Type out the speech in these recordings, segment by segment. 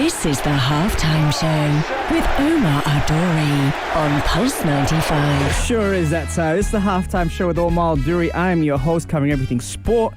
This is the Halftime Show with Omar Adori on Pulse 95. Sure is that time. It's the Halftime Show with Omar Adori. I'm your host, covering everything sport,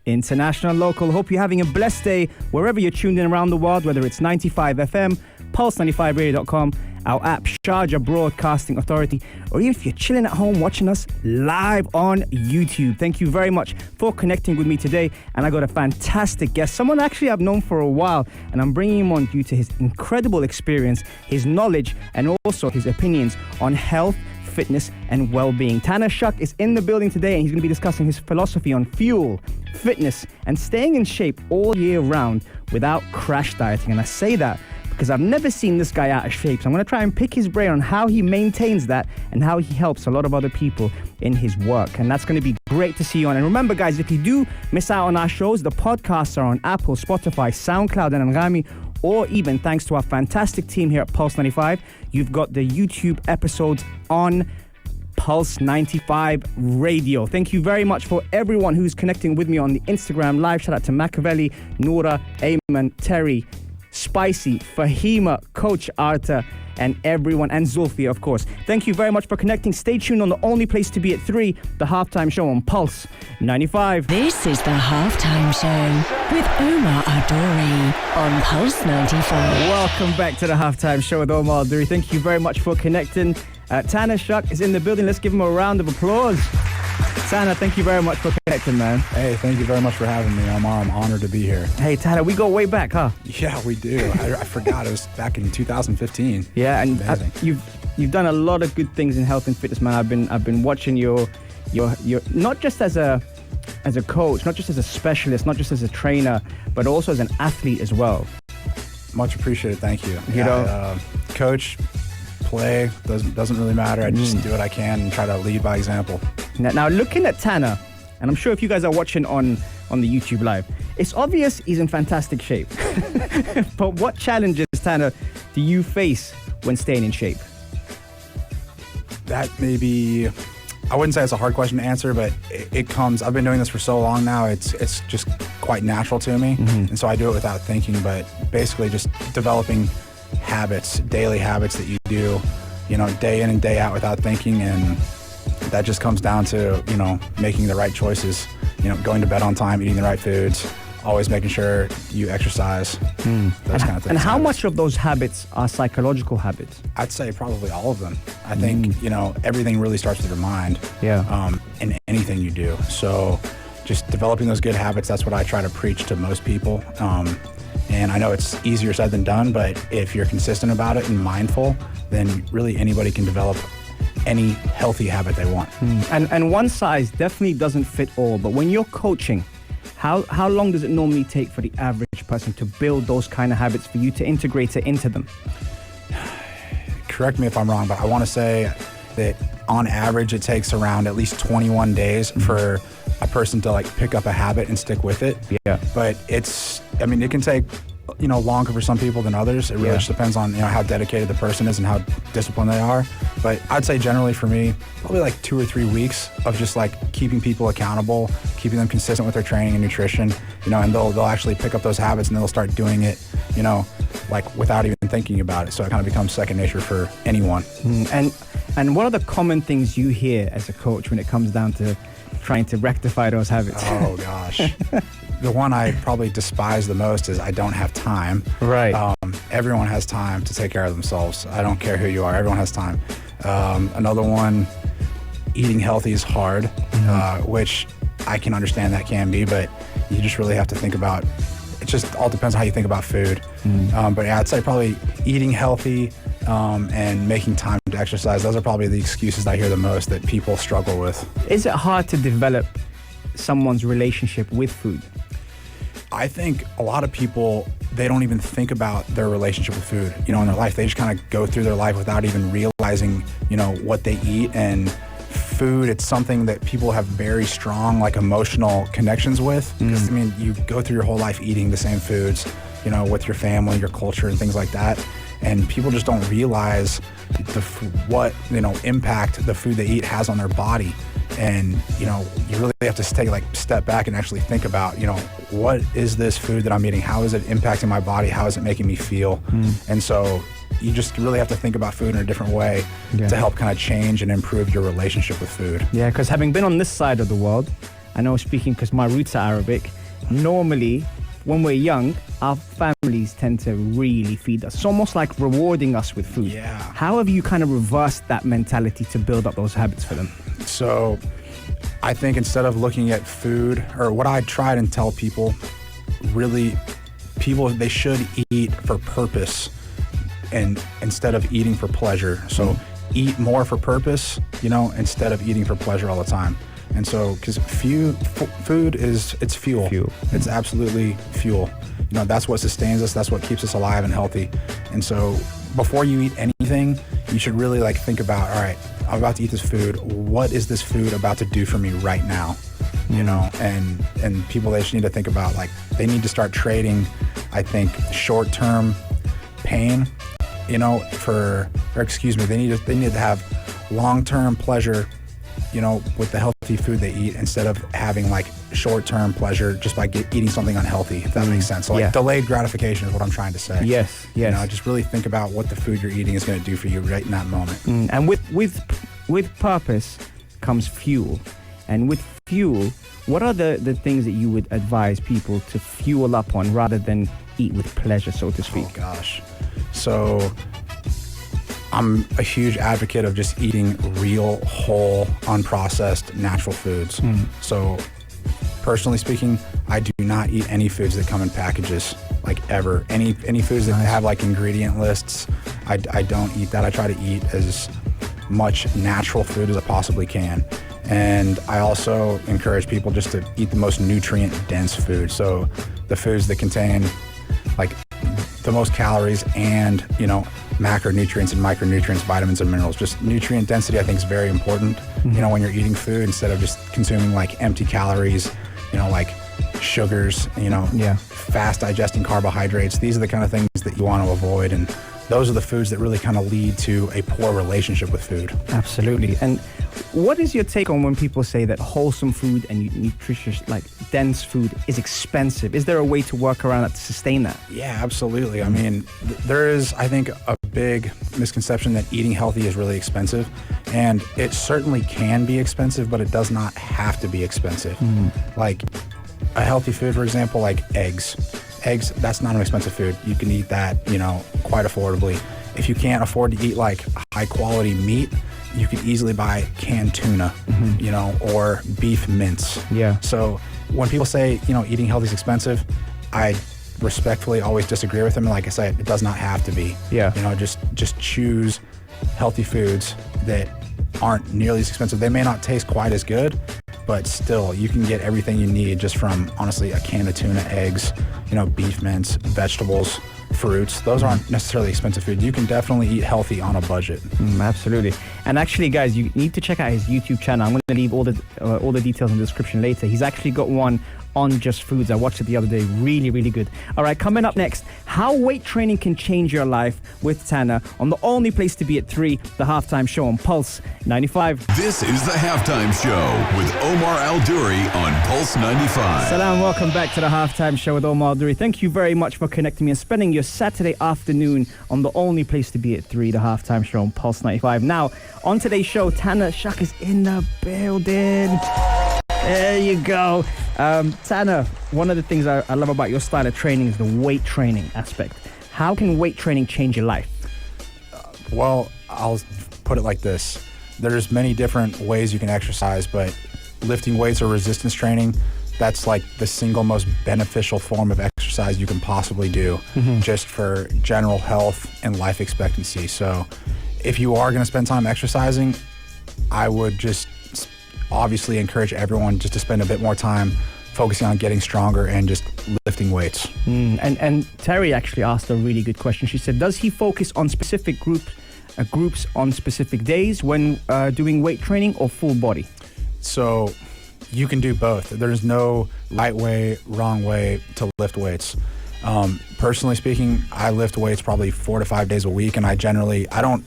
international, local. Hope you're having a blessed day wherever you're tuned in around the world, whether it's 95 FM, pulse95radio.com, our app, Sharjah Broadcasting Authority, or even if you're chilling at home watching us live on YouTube. Thank you very much for connecting with me today. And I got a fantastic guest, someone actually I've known for a while, and I'm bringing him on due to his incredible experience, his knowledge, and also his opinions on health, fitness, and well-being. Tanner Shuck is in the building today, and he's going to be discussing his philosophy on fuel, fitness, and staying in shape all year round without crash dieting. And I say that because I've never seen this guy out of shape. So I'm going to try and pick his brain on how he maintains that and how he helps a lot of other people in his work. And that's going to be great to see you on. And remember, guys, if you do miss out on our shows, the podcasts are on Apple, Spotify, SoundCloud, and Anghami, or even thanks to our fantastic team here at Pulse 95, you've got the YouTube episodes on Pulse 95 Radio. Thank you very much for everyone who's connecting with me on the Instagram Live. Shout out to Machiavelli, Noura, Ayman, Terry, Spicy, Fahima, Coach Arta, and everyone, and Zulfi, of course. Thank you very much for connecting. Stay tuned on the only place to be at 3, the Halftime Show on Pulse 95. This is the Halftime Show with Omar Adori on Pulse 95. Welcome back to the Halftime Show with Omar Adori. Thank you very much for connecting. Tanner Shuck is in the building. Let's give him a round of applause. Tanner, thank you very much for connecting, man. Hey, thank you very much for having me, Omar. I'm honored to be here. Hey, Tanner, we go way back, huh? Yeah, we do. I forgot. It was back in 2015. Yeah, and you've done a lot of good things in health and fitness, man. I've been watching your not just as a coach, not just as a specialist, not just as a trainer, but also as an athlete as well. Much appreciated. Thank you. You know, coach, play doesn't really matter. I just do what I can and try to lead by example. Now looking at Tanner, and I'm sure if you guys are watching on the YouTube Live, it's obvious he's in fantastic shape. But what challenges, Tanner, do you face when staying in shape? That may be, I wouldn't say it's a hard question to answer, but it comes, I've been doing this for so long now, it's just quite natural to me. And so I do it without thinking, but basically just developing habits, daily habits that you do, day in and day out without thinking, and that just comes down to, making the right choices, going to bed on time, eating the right foods, always making sure you exercise, those kind of things. And how much of those habits are psychological habits? I'd say probably all of them. I think, everything really starts with your mind. Yeah. In anything you do. So just developing those good habits, that's what I try to preach to most people. And I know it's easier said than done, but if you're consistent about it and mindful, then really anybody can develop any healthy habit they want. And one size definitely doesn't fit all, but when you're coaching, how long does it normally take for the average person to build those kind of habits for you to integrate it into them? Correct me if I'm wrong, but I want to say that on average it takes around at least 21 days for a person to pick up a habit and stick with it. Yeah. But it can take longer for some people than others. It really just depends on how dedicated the person is and how disciplined they are. But I'd say generally for me, probably 2 or 3 weeks of just keeping people accountable, keeping them consistent with their training and nutrition, and they'll actually pick up those habits and they'll start doing it, without even thinking about it. So it kind of becomes second nature for anyone. And what are the common things you hear as a coach when it comes down to trying to rectify those habits? Oh gosh. The one I probably despise the most is I don't have time. Right. Everyone has time to take care of themselves. I don't care who you are. Everyone has time. Another one, eating healthy is hard, which I can understand that can be, but you just really have to think about, it just all depends on how you think about food. But yeah, I'd say probably eating healthy and making time to exercise. Those are probably the excuses I hear the most that people struggle with. Is it hard to develop someone's relationship with food? I think a lot of people, they don't even think about their relationship with food, in their life. They just kind of go through their life without even realizing, what they eat. And food, it's something that people have very strong, emotional connections with. Because, you go through your whole life eating the same foods, with your family, your culture, and things like that. And people just don't realize what impact the food they eat has on their body. And, you really have to take step back and actually think about, what is this food that I'm eating? How is it impacting my body? How is it making me feel? And so you just really have to think about food in a different way to help kind of change and improve your relationship with food. Yeah, because having been on this side of the world, I know speaking because my roots are Arabic, normally when we're young, our families tend to really feed us. It's almost like rewarding us with food. Yeah. How have you kind of reversed that mentality to build up those habits for them? So I think instead of looking at food, or what I try and tell people, really, they should eat for purpose and instead of eating for pleasure. So eat more for purpose, instead of eating for pleasure all the time. And so, because food it's fuel. It's absolutely fuel. That's what sustains us. That's what keeps us alive and healthy. And so, before you eat anything, you should really think about, all right, I'm about to eat this food. What is this food about to do for me right now? And people, they just need to think about, they need to start trading, I think, short-term pain, they need to have long-term pleasure, with the healthy food they eat, instead of having short-term pleasure just by eating something unhealthy, if that makes sense. So delayed gratification is what I'm trying to say. Yes. Just really think about what the food you're eating is going to do for you right in that moment. And with purpose comes fuel. And with fuel, what are the things that you would advise people to fuel up on rather than eat with pleasure, so to speak? Oh gosh. So I'm a huge advocate of just eating real, whole, unprocessed, natural foods. So personally speaking, I do not eat any foods that come in packages, ever. Any foods that have ingredient lists, I don't eat that. I try to eat as much natural food as I possibly can. And I also encourage people just to eat the most nutrient-dense food. So the foods that contain the most calories and, macronutrients and micronutrients, vitamins and minerals. Just nutrient density, I think, is very important, when you're eating food, instead of just consuming empty calories, sugars, fast digesting carbohydrates. These are the kind of things that you want to avoid. And those are the foods that really kind of lead to a poor relationship with food. Absolutely. And what is your take on when people say that wholesome food and nutritious, dense food is expensive? Is there a way to work around that to sustain that? Yeah, absolutely. I mean, there is, I think, a big misconception that eating healthy is really expensive. And it certainly can be expensive, but it does not have to be expensive. A healthy food, for example, eggs. Eggs, that's not an expensive food. You can eat that, quite affordably. If you can't afford to eat high quality meat, you could easily buy canned tuna, or beef mince. Yeah. So when people say, eating healthy is expensive, I respectfully always disagree with them. And like I said, it does not have to be. Yeah. Just choose healthy foods that aren't nearly as expensive. They may not taste quite as good, but still, you can get everything you need just from, honestly, a can of tuna, eggs, beef mince, vegetables, fruits. Those aren't necessarily expensive food. You can definitely eat healthy on a budget. Absolutely. And actually, guys, you need to check out his YouTube channel. I'm going to leave all the details in the description later. He's actually got one on just foods. I watched it the other day. Really, really good. All right, coming up next, how weight training can change your life with Tanner on the only place to be at 3, the halftime show on Pulse 95. This is the halftime show with Omar Al-Duri on Pulse 95. Salam, welcome back to the halftime show with Omar Al-Duri. Thank you very much for connecting me and spending your Saturday afternoon on the only place to be at 3, the halftime show on Pulse 95. Now, on today's show, Tanner Shuck is in the building. There you go. Tanner, one of the things I love about your style of training is the weight training aspect. How can weight training change your life? Well, I'll put it like this. There's many different ways you can exercise, but lifting weights or resistance training, that's the single most beneficial form of exercise you can possibly do, just for general health and life expectancy. So if you are going to spend time exercising, I would just obviously encourage everyone just to spend a bit more time focusing on getting stronger and just lifting weights. And Terry actually asked a really good question. She said, does he focus on specific groups on specific days when doing weight training, or full body? So you can do both. There's no right way, wrong way to lift weights. Personally speaking, I lift weights probably 4 to 5 days a week, and I don't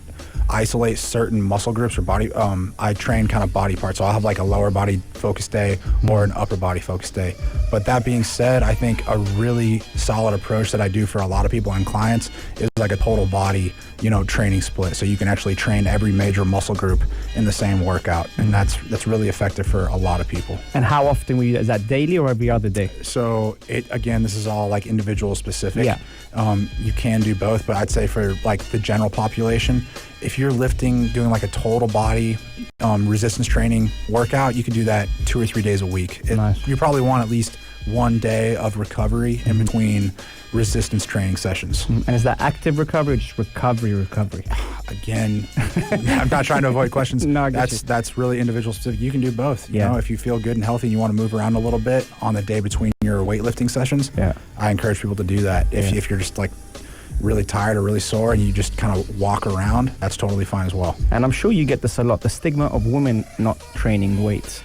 isolate certain muscle groups or body. I train kind of body parts, so I'll have like a lower body focus day or an upper body focus day. But that being said, I think a really solid approach that I do for a lot of people and clients is like a total body, training split. So you can actually train every major muscle group in the same workout, and that's really effective for a lot of people. And how often is that daily or every other day? So this is all like individual specific. Yeah. You can do both, but I'd say for like the general population, if you're doing like a total body resistance training workout, you can do that 2 or 3 days a week. Nice. You probably want at least 1 day of recovery in between resistance training sessions. And is that active recovery or just recovery? Again, I'm not trying to avoid questions. No, that's really individual specific. You can do both. Yeah. If you feel good and healthy and you want to move around a little bit on the day between your weightlifting sessions, I encourage people to do that. If you're just like really tired or really sore and you just kind of walk around, that's totally fine as well. And I'm sure you get this a lot, the stigma of women not training weights.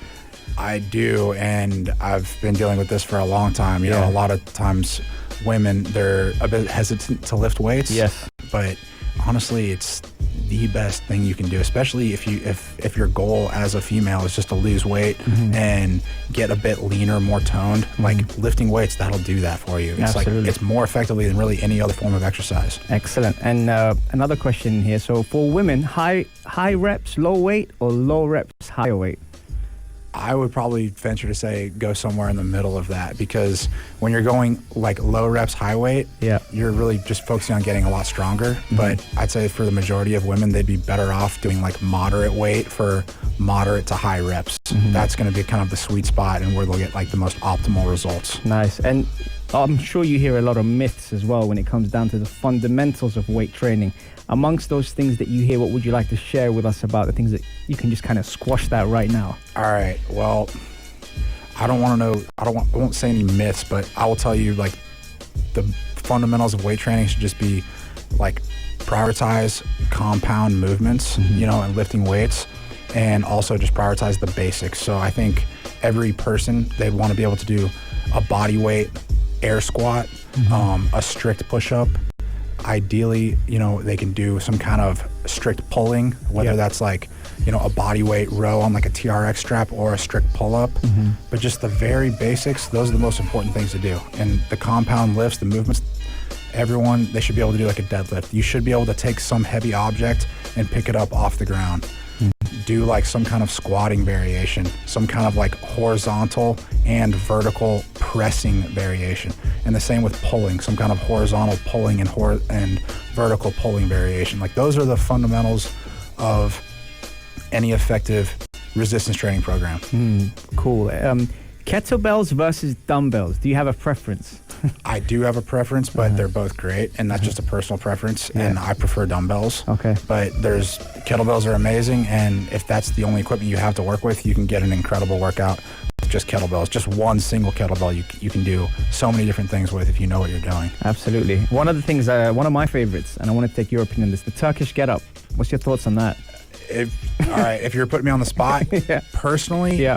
I do, and I've been dealing with this for a long time. A lot of times women, they're a bit hesitant to lift weights. Yes. But honestly, it's the best thing you can do, especially if your goal as a female is just to lose weight and get a bit leaner, more toned. Like lifting weights, that'll do that for you. It's Absolutely. like it's more effectively than really any other form of exercise. Excellent. And another question here. So for women, high reps, low weight, or low reps, higher weight? I would probably venture to say go somewhere in the middle of that, because when you're going like low reps, high weight, you're really just focusing on getting a lot stronger. But I'd say for the majority of women, they'd be better off doing like moderate weight for moderate to high reps. That's going to be kind of the sweet spot and where they'll get like the most optimal results. Nice. And I'm sure you hear a lot of myths as well when it comes down to the fundamentals of weight training. Amongst those things that you hear, what would you like to share with us about the things that you can just kind of squash that right now? All right. Well, I won't say any myths, but I will tell you like the fundamentals of weight training should just be like prioritize compound movements, and lifting weights, and also just prioritize the basics. So I think every person, they'd want to be able to do a body weight air squat, a strict push-up. Ideally, they can do some kind of strict pulling, whether that's like, a body weight row on like a TRX strap or a strict pull-up. But just the very basics, those are the most important things to do. And the compound lifts, the movements, they should be able to do like a deadlift. You should be able to take some heavy object and pick it up off the ground. Do like some kind of squatting variation, some kind of like horizontal and vertical pressing variation. And the same with pulling, some kind of horizontal pulling and vertical pulling variation. Like those are the fundamentals of any effective resistance training program. Cool. Kettlebells versus dumbbells. Do you have a preference? I do have a preference, but they're both great, and that's just a personal preference, and I prefer dumbbells. Okay. But kettlebells are amazing, and if that's the only equipment you have to work with, you can get an incredible workout with just kettlebells. Just one single kettlebell you can do so many different things with if you know what you're doing. Absolutely. One of the things, one of my favorites, and I want to take your opinion on this, the Turkish get-up. What's your thoughts on that? All right, if you're putting me on the spot, personally,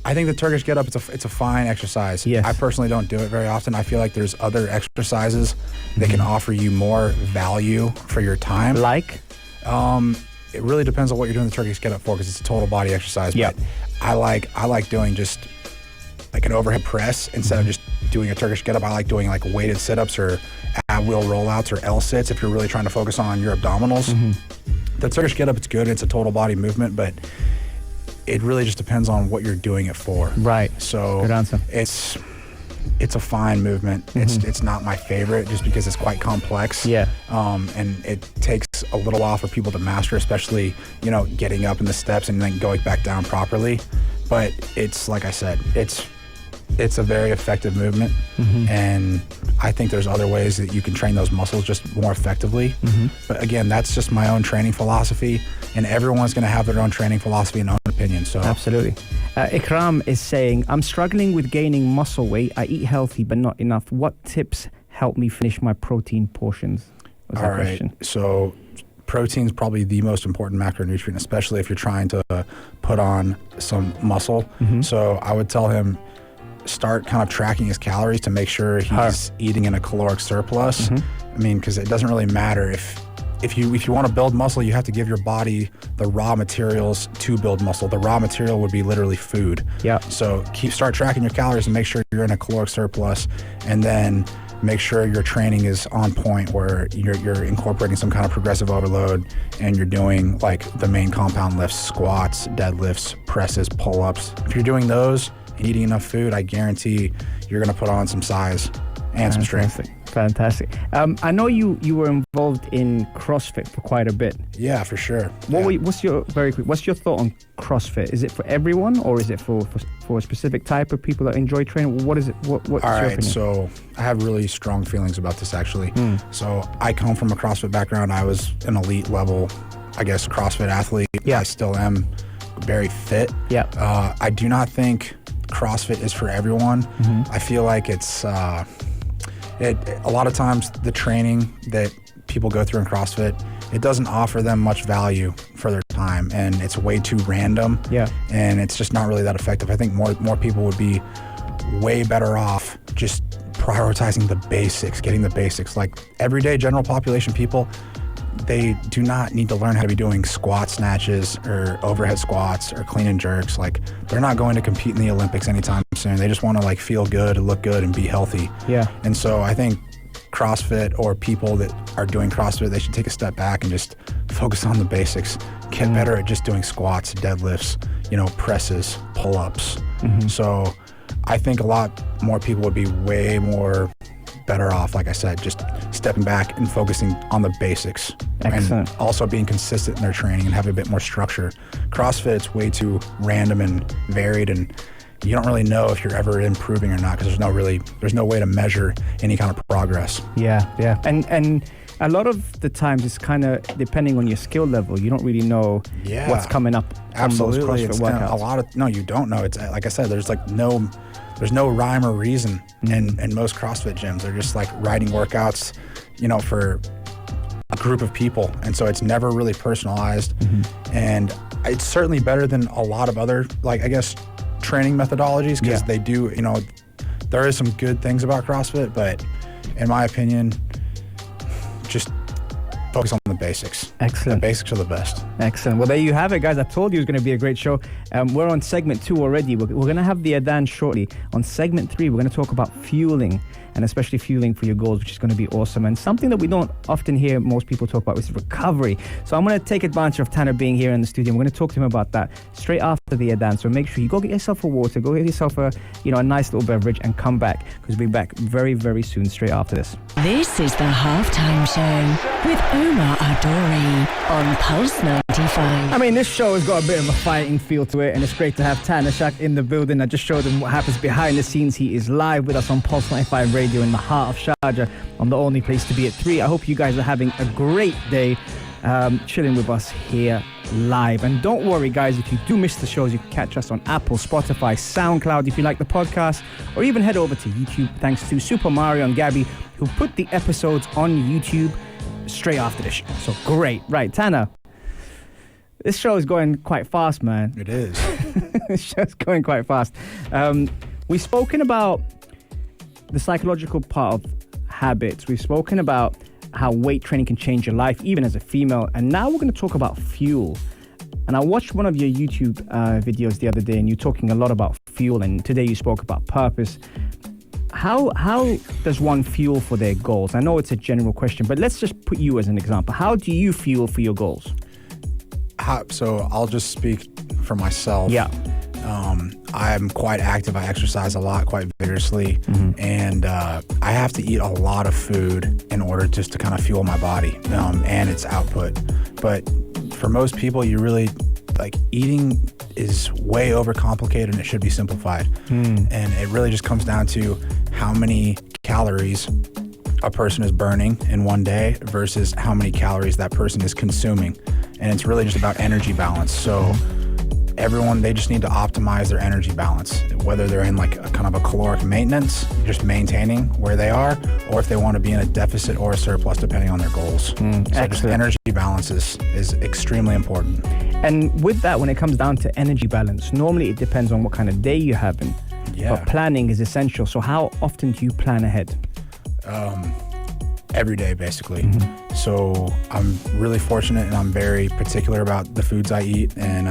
I think the Turkish get-up, it's a fine exercise. Yes. I personally don't do it very often. I feel like there's other exercises that can offer you more value for your time. Like? It really depends on what you're doing the Turkish get-up for, because it's a total body exercise. Yeah. But I like doing just like an overhead press instead of just doing a Turkish get-up. I like doing like weighted sit-ups or ab wheel rollouts or L-sits if you're really trying to focus on your abdominals. The Turkish get-up, it's good. It's a total body movement, but it really just depends on what you're doing it for. Right. So good answer. It's a fine movement. It's not my favorite just because it's quite complex. Yeah. And it takes a little while for people to master, especially, getting up in the steps and then going back down properly. But it's, like I said, it's a very effective movement. And I think there's other ways that you can train those muscles just more effectively. But again, that's just my own training philosophy, and everyone's going to have their own training philosophy and own opinion. So absolutely. Ikram is saying, I'm struggling with gaining muscle weight. I eat healthy, but not enough. What tips help me finish my protein portions? Was that question? So protein is probably the most important macronutrient, especially if you're trying to put on some muscle. So I would tell him, start kind of tracking his calories to make sure he's eating in a caloric surplus. I mean, because it doesn't really matter if you want to build muscle, you have to give your body the raw materials to build muscle. The raw material would be literally food. Yeah. So start tracking your calories and make sure you're in a caloric surplus, and then make sure your training is on point where you're incorporating some kind of progressive overload and you're doing like the main compound lifts, squats, deadlifts, presses, pull-ups. If you're doing those and eating enough food, I guarantee you're going to put on some size and some strength. Fantastic. I know you were involved in CrossFit for quite a bit. Yeah, for sure. What's your thought on CrossFit? Is it for everyone, or is it for a specific type of people that enjoy training? What is it? What's your opinion? So I have really strong feelings about this, actually. So I come from a CrossFit background. I was an elite level, I guess, CrossFit athlete. Yeah. I still am very fit. Yeah. I do not think CrossFit is for everyone. I feel like it's a lot of times the training that people go through in CrossFit, it doesn't offer them much value for their time, and it's way too random. Yeah. And it's just not really that effective. I think more people would be way better off just prioritizing the basics, getting the basics. Like everyday general population people, they do not need to learn how to be doing squat snatches or overhead squats or clean and jerks. Like they're not going to compete in the Olympics anytime soon. They just want to like feel good, look good, and be healthy. Yeah. And so I think CrossFit, or people that are doing CrossFit, they should take a step back and just focus on the basics. Get better at just doing squats, deadlifts, presses, pull-ups. So I think a lot more people would be way more better off, like I said, just stepping back and focusing on the basics. Excellent. And also being consistent in their training and having a bit more structure. CrossFit, it's way too random and varied, and you don't really know if you're ever improving or not, because there's no way to measure any kind of progress. Yeah. And a lot of the times it's kind of depending on your skill level. You don't really know what's coming up. Absolutely. From those CrossFit workouts. No, you don't know. It's like I said, there's no rhyme or reason in most CrossFit gyms. They're just like writing workouts, for a group of people. And so it's never really personalized. And it's certainly better than a lot of other, like, I guess, training methodologies, because they do, there is some good things about CrossFit, but in my opinion, just focus on the basics. Excellent. The basics are the best. Excellent. Well, there you have it, guys. I told you it was going to be a great show. We're on segment 2 already. We're going to have the Adan shortly. On segment 3, we're going to talk about fueling, and especially fueling for your goals, which is going to be awesome. And something that we don't often hear most people talk about is recovery. So I'm going to take advantage of Tanner being here in the studio. We're going to talk to him about that straight after the Adan. So make sure you go get yourself a water, go get yourself a nice little beverage, and come back, because we'll be back very, very soon, straight after this. This is the Halftime Show with Omar Adori on Pulse 95. I mean, this show has got a bit of a fighting feel to it, and it's great to have Tanner Shuck in the building. I just showed him what happens behind the scenes. He is live with us on Pulse 95 Radio in the heart of Sharjah, on the only place to be at 3. I hope you guys are having a great day, chilling with us here live. And don't worry, guys, if you do miss the shows, you can catch us on Apple, Spotify, SoundCloud if you like the podcast, or even head over to YouTube, thanks to Super Mario and Gabby, who put the episodes on YouTube straight after the show. So great. Right, Tanner, this show is going quite fast, man. It is. This show's going quite fast. We've spoken about the psychological part of habits. We've spoken about how weight training can change your life, even as a female. And now we're going to talk about fuel. And I watched one of your YouTube videos the other day, and you're talking a lot about fuel. And today you spoke about purpose. How does one fuel for their goals? I know it's a general question, but let's just put you as an example. How do you fuel for your goals? So I'll just speak for myself. Yeah. I'm quite active. I exercise a lot, quite vigorously, and I have to eat a lot of food in order just to kind of fuel my body and its output. But for most people, you really, like, eating is way overcomplicated, and it should be simplified. And it really just comes down to how many calories a person is burning in one day versus how many calories that person is consuming. And it's really just about energy balance. So everyone, they just need to optimize their energy balance, whether they're in like a kind of a caloric maintenance, just maintaining where they are, or if they want to be in a deficit or a surplus, depending on their goals. So just energy balance is extremely important. And with that, when it comes down to energy balance, normally it depends on what kind of day you're having. Yeah. But planning is essential. So how often do you plan ahead? every day, basically. So I'm really fortunate, and I'm very particular about the foods I eat. And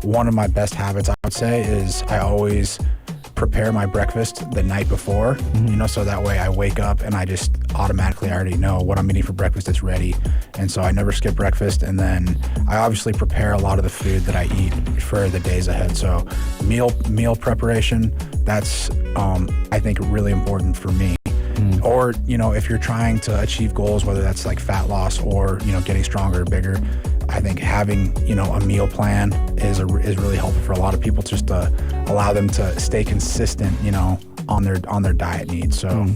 one of my best habits, I would say, is I always prepare my breakfast the night before, so that way I wake up and I just automatically already know what I'm eating for breakfast. It's ready. And so I never skip breakfast. And then I obviously prepare a lot of the food that I eat for the days ahead. So meal preparation, that's, I think, really important for me. Or, if you're trying to achieve goals, whether that's like fat loss or, getting stronger or bigger, I think having, a meal plan is really helpful for a lot of people, just to allow them to stay consistent, on their diet needs. So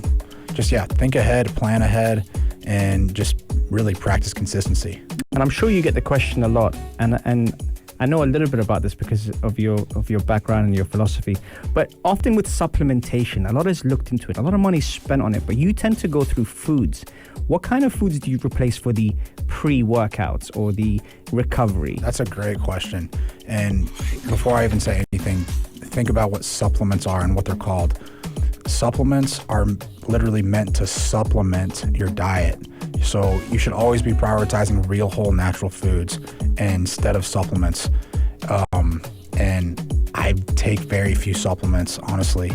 just, think ahead, plan ahead, and just really practice consistency. And I'm sure you get the question a lot, and I know a little bit about this because of your background and your philosophy, but often with supplementation, a lot is looked into it, a lot of money is spent on it, but you tend to go through foods. What kind of foods do you replace for the pre-workouts or the recovery? That's a great question. And before I even say anything, think about what supplements are and what they're called. Supplements are literally meant to supplement your diet. So you should always be prioritizing real, whole, natural foods instead of supplements. And I take very few supplements, honestly.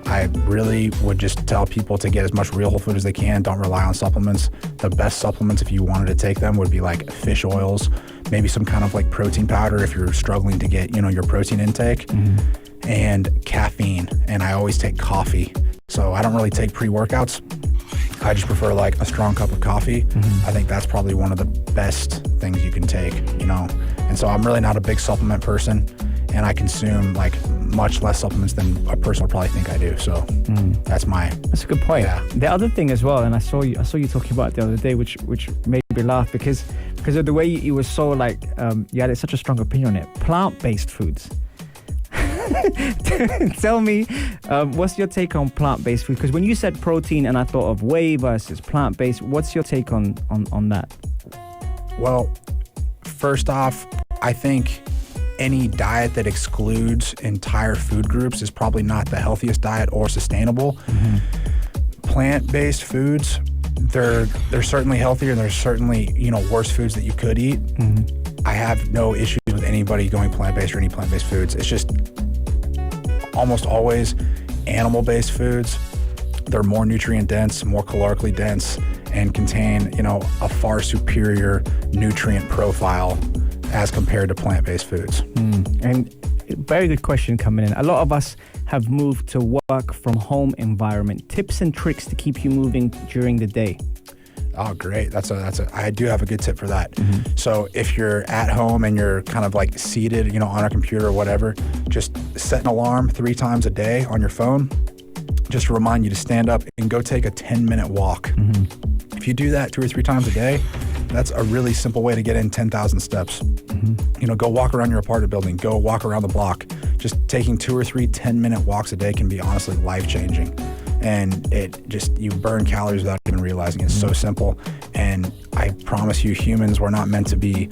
I really would just tell people to get as much real whole food as they can. Don't rely on supplements. The best supplements, if you wanted to take them, would be like fish oils, maybe some kind of like protein powder if you're struggling to get, your protein intake, and caffeine. And I always take coffee. So I don't really take pre-workouts. I just prefer like a strong cup of coffee. I think that's probably one of the best things you can take, And so I'm really not a big supplement person, and I consume like much less supplements than a person would probably think I do. So that's a good point. Yeah. The other thing as well, and I saw you talking about it the other day, which made me laugh because of the way you were so like you had such a strong opinion on it. Plant-based foods. Tell me, what's your take on plant-based food? Because when you said protein, and I thought of whey versus plant-based, what's your take on that? Well, first off, I think any diet that excludes entire food groups is probably not the healthiest diet or sustainable. Plant-based foods, they're certainly healthier, and there's certainly, worse foods that you could eat. I have no issues with anybody going plant-based or any plant-based foods. It's just almost always animal-based foods. They're more nutrient dense, more calorically dense, and contain, a far superior nutrient profile as compared to plant-based foods. And very good question coming in. A lot of us have moved to work from home environment. Tips and tricks to keep you moving during the day. Oh, great. I do have a good tip for that. So if you're at home and you're kind of like seated, on a computer or whatever, just set an alarm 3 times a day on your phone, just to remind you to stand up and go take a 10-minute walk. If you do that 2 or 3 times a day, that's a really simple way to get in 10,000 steps. Go walk around your apartment building, go walk around the block. Just taking 2 or 3 10-minute walks a day can be honestly life-changing. And you burn calories without even realizing it. It's so simple. And I promise you, humans were not meant to be,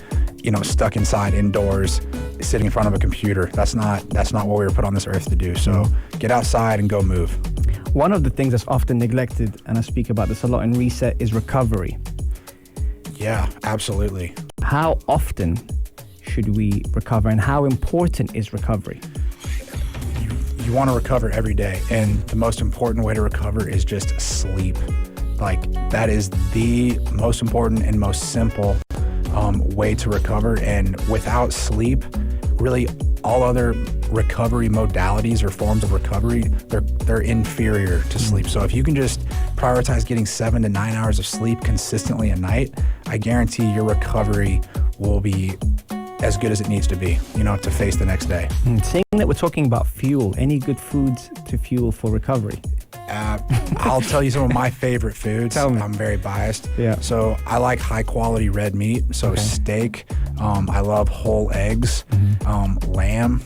stuck inside indoors, sitting in front of a computer. That's not what we were put on this earth to do. So get outside and go move. One of the things that's often neglected, and I speak about this a lot in Reset, is recovery. Yeah, absolutely. How often should we recover, and how important is recovery? You want to recover every day, and the most important way to recover is just sleep. Like, that is the most important and most simple way to recover. And without sleep, really all other recovery modalities or forms of recovery, they're inferior to sleep. So if you can just prioritize getting 7 to 9 hours of sleep consistently a night, I guarantee your recovery will be as good as it needs to be, to face the next day. Seeing that we're talking about fuel, any good foods to fuel for recovery? I'll tell you some of my favorite foods. Tell me. I'm very biased. Yeah. So I like high quality red meat. So steak. I love whole eggs, lamb.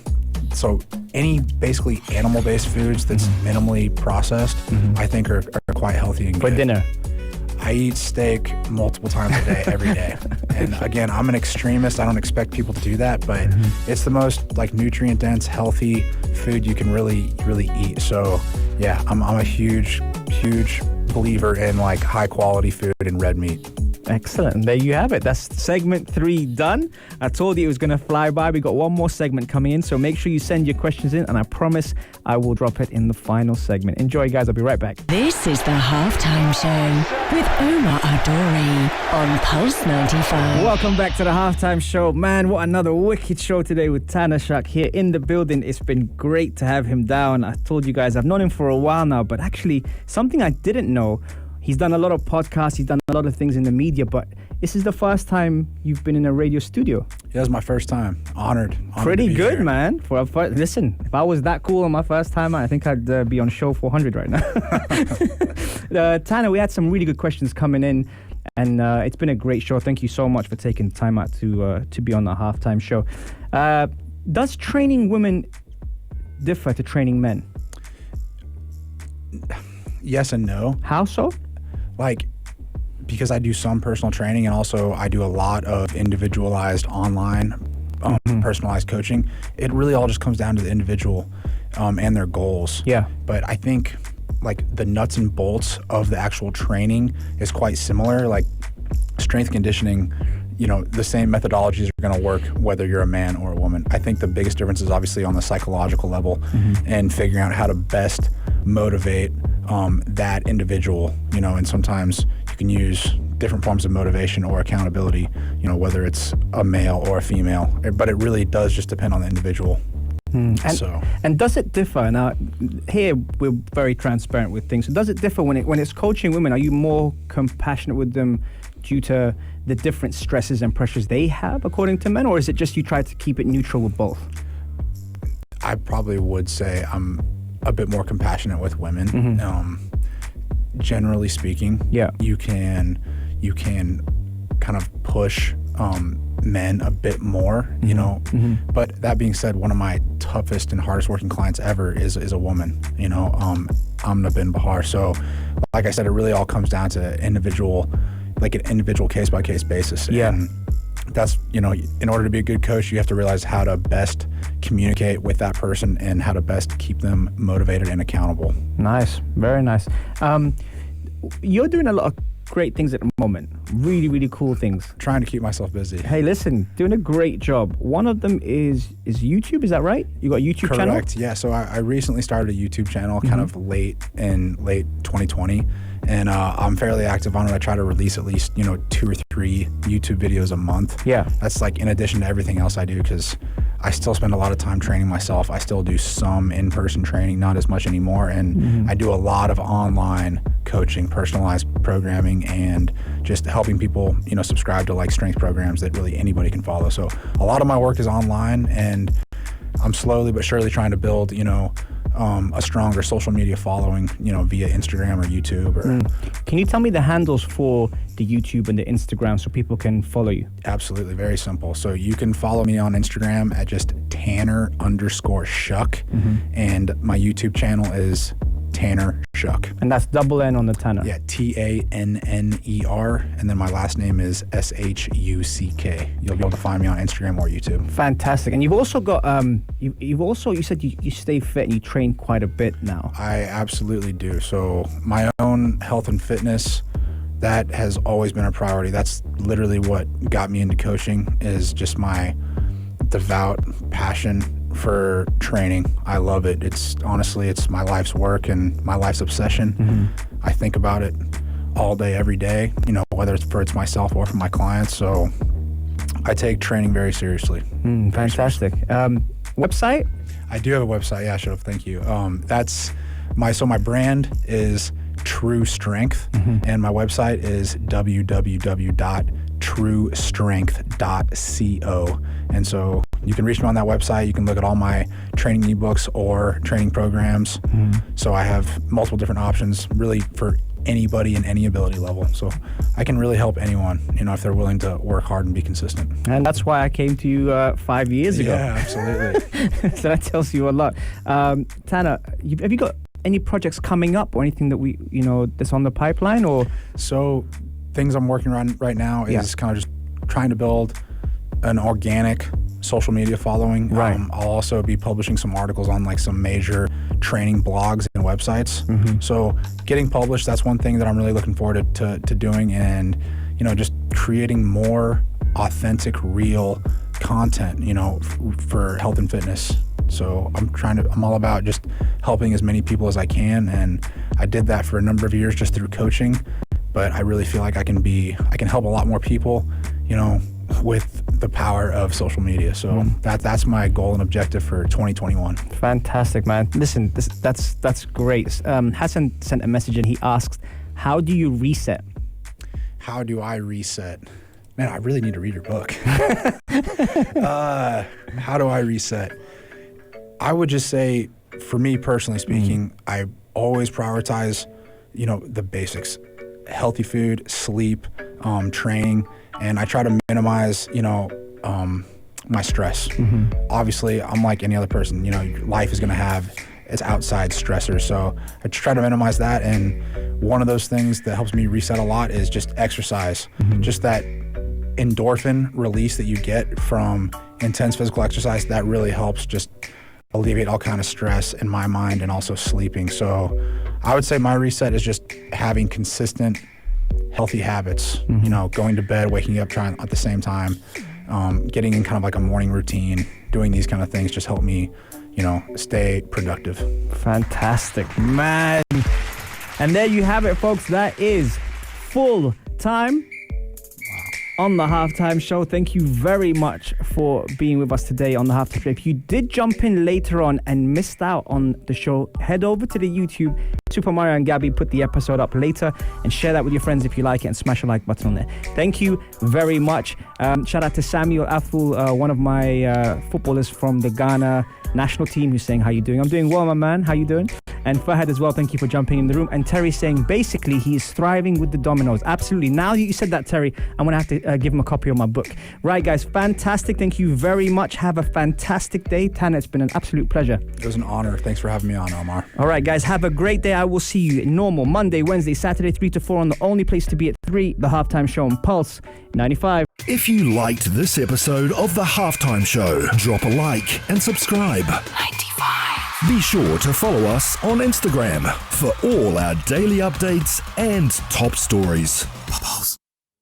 So any basically animal-based foods that's minimally processed, I think are quite healthy and good. For dinner? I eat steak multiple times a day, every day. And again, I'm an extremist. I don't expect people to do that, but it's the most like nutrient dense, healthy food you can really eat. So yeah, I'm a huge believer in like high quality food and red meat. Excellent. And there you have it. That's segment 3 done. I told you it was going to fly by. We got one more segment coming in, so make sure you send your questions in, and I promise I will drop it in the final segment. Enjoy, guys. I'll be right back. This is the Halftime Show with Omar Adori on Pulse 95. Welcome back to the Halftime Show. Man, what another wicked show today with Tanner Shuck here in the building. It's been great to have him down. I told you guys I've known him for a while now, but actually something I didn't know, he's done a lot of podcasts, he's done a lot of things in the media, but this is the first time you've been in a radio studio. Yeah, it was my first time. Honored Pretty to be good, here. man. Listen, if I was that cool on my first time, I think I'd be on show 400 right now. Tanner, we had some really good questions coming in, and it's been a great show. Thank you so much for taking time out to be on the Halftime Show. Does training women differ to training men? Yes and no. How so? Like, because I do some personal training and also I do a lot of individualized online personalized coaching, it really all just comes down to the individual and their goals. Yeah. But I think like the nuts and bolts of the actual training is quite similar. Like strength conditioning, you know, the same methodologies are going to work whether you're a man or a woman. I think the biggest difference is obviously on the psychological level and figuring out how to best motivate that individual, you know, and sometimes you can use different forms of motivation or accountability, you know, whether it's a male or a female, but it really does just depend on the individual. And does it differ? Now, here we're very transparent with things. So does it differ when it's coaching women? Are you more compassionate with them due to the different stresses and pressures they have, according to men, or is it just you try to keep it neutral with both? I probably would say I'm a bit more compassionate with women. Generally speaking, you can kind of push men a bit more, you know. But that being said, one of my toughest and hardest working clients ever is a woman, you know, Amna bin Bahar. So like I said, it really all comes down to an individual case by case basis. And that's, you know, in order to be a good coach, you have to realize how to best communicate with that person and how to best keep them motivated and accountable. Nice. Very nice. You're doing a lot of great things at the moment. Really, really cool things. Trying to keep myself busy. Hey, listen, doing a great job. One of them is YouTube, is that right? You got a YouTube channel? Correct, yeah. So I recently started a YouTube channel kind of late 2020. And I'm fairly active on it. I try to release at least, 2 or 3 YouTube videos a month. Yeah. That's like in addition to everything else I do, because I still spend a lot of time training myself. I still do some in-person training, not as much anymore. And I do a lot of online coaching, personalized programming, and just helping people, subscribe to like strength programs that really anybody can follow. So a lot of my work is online, and I'm slowly but surely trying to build, a stronger social media following, via Instagram or YouTube. Can you tell me the handles for the YouTube and the Instagram so people can follow you? Absolutely, very simple. So you can follow me on Instagram at just Tanner_Shuck, and my YouTube channel is Tanner Shuck. And that's double N on the Tanner. Yeah, TANNER, and then my last name is SHUCK. You'll be able to find me on Instagram or YouTube. Fantastic. And you've also got you said you stay fit and you train quite a bit now. I absolutely do. So my own health and fitness, that has always been a priority. That's literally what got me into coaching, is just my devout passion for training. I love it. It's my life's work and my life's obsession. I think about it all day, every day, whether it's for myself or for my clients. So I take training very seriously. Fantastic. Website? I do have a website. Yeah, sure. Thank you. That's my brand is True Strength, and my website is www.truestrength.co. And so you can reach me on that website. You can look at all my training ebooks or training programs. So I have multiple different options, really, for anybody in any ability level. So I can really help anyone, if they're willing to work hard and be consistent. And that's why I came to you 5 years ago. Yeah, absolutely. So that tells you a lot. Tanner, have you got any projects coming up or anything that that's on the pipeline? Or so things I'm working on right now is kind of just trying to build an organic social media following. Right. I'll also be publishing some articles on like some major training blogs and websites. So getting published, that's one thing that I'm really looking forward to doing, and just creating more authentic, real content, for health and fitness. So I'm all about just helping as many people as I can, and I did that for a number of years just through coaching, but I really feel like I can help a lot more people, with the power of social media. So that's my goal and objective for 2021. Fantastic, man. Listen, that's great. Hassan sent a message and he asks, how do you reset? How do I reset? Man, I really need to read your book. How do I reset? I would just say, for me personally speaking, I always prioritize, the basics: healthy food, sleep, training, and I try to minimize, my stress. Obviously, I'm like any other person. Life is going to have its outside stressors, so I try to minimize that. And one of those things that helps me reset a lot is just exercise. Just that endorphin release that you get from intense physical exercise, that really helps just alleviate all kind of stress in my mind, and also sleeping. So I would say my reset is just having consistent healthy habits, going to bed, waking up, trying at the same time, getting in kind of like a morning routine, doing these kind of things just help me, stay productive. Fantastic, man. And there you have it, folks. That is full time on the Halftime Show. Thank you very much for being with us today on the Halftime Show. If you did jump in later on and missed out on the show, head over to the YouTube. Super Mario and Gabby put the episode up later, and share that with your friends if you like it, and smash a like button on there. Thank you very much. Shout out to Samuel Aful, one of my footballers from the Ghana national team, who's saying, how you doing? I'm doing well, my man. How you doing? And Fahad as well, thank you for jumping in the room. And Terry saying, basically, he is thriving with the dominoes. Absolutely. Now that you said that, Terry, I'm going to have to give him a copy of my book. Right, guys, fantastic. Thank you very much. Have a fantastic day. Tana, it's been an absolute pleasure. It was an honor. Thanks for having me on, Omar. All right, guys, have a great day. I will see you normal Monday, Wednesday, Saturday, 3 to 4 on the only place to be at 3, the Halftime Show on Pulse 95. If you liked this episode of The Halftime Show, drop a like and subscribe. 95. Be sure to follow us on Instagram for all our daily updates and top stories.